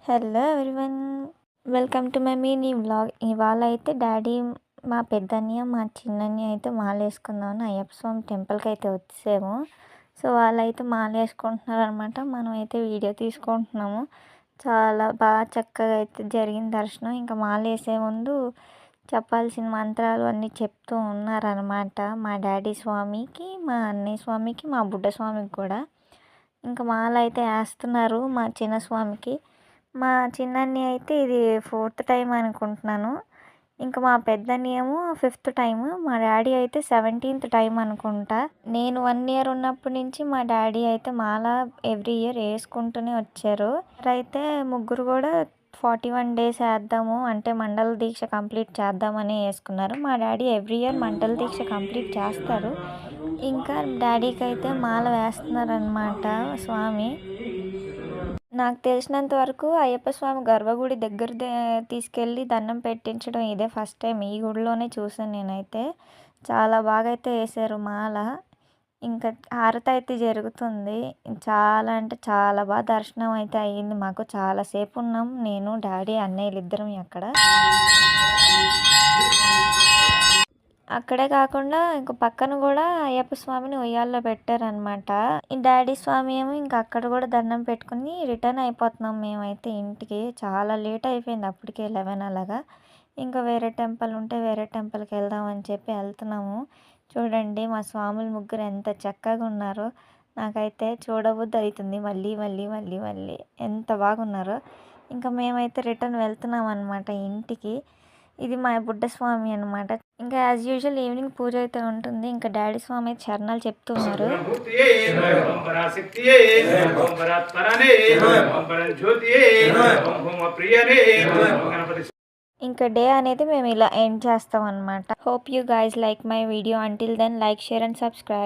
Hello everyone, welcome to my mini vlog. ఇవాళ అయితే daddy, మా పెద్దన్నయ్య, మా చిన్నన్నయ్య అయితే మాల వేసుకుందామని అయ్యప్ప స్వామి టెంపుల్కి అయితే వచ్చాము. సో వాళ్ళైతే మాల వేసుకుంటున్నారు అనమాట. మనం అయితే వీడియో తీసుకుంటున్నాము. చాలా బాగా చక్కగా అయితే జరిగిన దర్శనం. ఇంకా మాల వేసే ముందు చెప్పాల్సిన మంత్రాలు అన్నీ చెప్తూ ఉన్నారనమాట. మా డాడీ స్వామికి, మా అన్నయ్య స్వామికి, మా బుడ్డ స్వామికి కూడా. ఇంకా మాల అయితే వేస్తున్నారు మా చిన్న స్వామికి. మా చిన్నన్నయ్య అయితే ఇది 4th టైం అనుకుంటున్నాను. ఇంకా మా పెద్దన్నయ్య ఏమో 5th టైం. మా డాడీ అయితే 17th టైం అనుకుంటా. నేను 1 ఇయర్ ఉన్నప్పటి నుంచి మా డాడీ అయితే మాల ఎవ్రీ ఇయర్ వేసుకుంటూనే వచ్చారు. అయితే ముగ్గురు కూడా 41 డేస్ వేద్దాము, అంటే మండల దీక్ష కంప్లీట్ చేద్దామని వేసుకున్నారు. మా డాడీ ఎవ్రీ ఇయర్ మండల దీక్ష కంప్లీట్ చేస్తారు. ఇంకా డాడీకి అయితే మాల వేస్తున్నారనమాట స్వామి. నాకు తెలిసినంత వరకు అయ్యప్ప స్వామి గర్భగుడి దగ్గర తీసుకెళ్ళి దండం పెట్టించడం ఇదే ఫస్ట్ టైం. ఈ గుడిలోనే చూసాను నేనైతే. చాలా బాగా అయితే వేసారు మాల. ఇంకా హారతి అయితే జరుగుతుంది. చాలా అంటే చాలా బాగా దర్శనం అయితే అయ్యింది మాకు. చాలాసేపు ఉన్నాం, నేను, డాడీ, అన్నయ్యలు ఇద్దరం అక్కడ. అక్కడే కాకుండా ఇంక పక్కన కూడా అయ్యప్ప స్వామిని ఉయ్యాల్లో పెట్టారనమాట. ఈ డాడీ స్వామి ఏమో ఇంకా అక్కడ కూడా దండం పెట్టుకుని రిటర్న్ అయిపోతున్నాం మేమైతే ఇంటికి. చాలా లేట్ అయిపోయింది అప్పటికే 11 అలాగా. ఇంకా వేరే టెంపుల్ ఉంటే వేరే టెంపుల్కి వెళ్దామని చెప్పి వెళ్తున్నాము. చూడండి మా స్వాములు ముగ్గురు ఎంత చక్కగా ఉన్నారో. నాకైతే చూడబుద్ధి అవుతుంది మళ్ళీ మళ్ళీ మళ్ళీ మళ్ళీ, ఎంత బాగున్నారో. ఇంకా మేమైతే రిటర్న్ వెళ్తున్నాం అనమాట ఇంటికి. ఇది మా బుడ్డ స్వామి అనమాట. ఇంకా యాజ్ యూజువల్ ఈవినింగ్ పూజ అయితే ఉంటుంది. ఇంకా డాడీ స్వామి అయితే చరణాలు చెప్తున్నారు. ఇంకా డే అనేది మేము ఇలా ఎండ్ చేస్తాం అనమాట. Hope you guys like my video. Until then like, share and subscribe.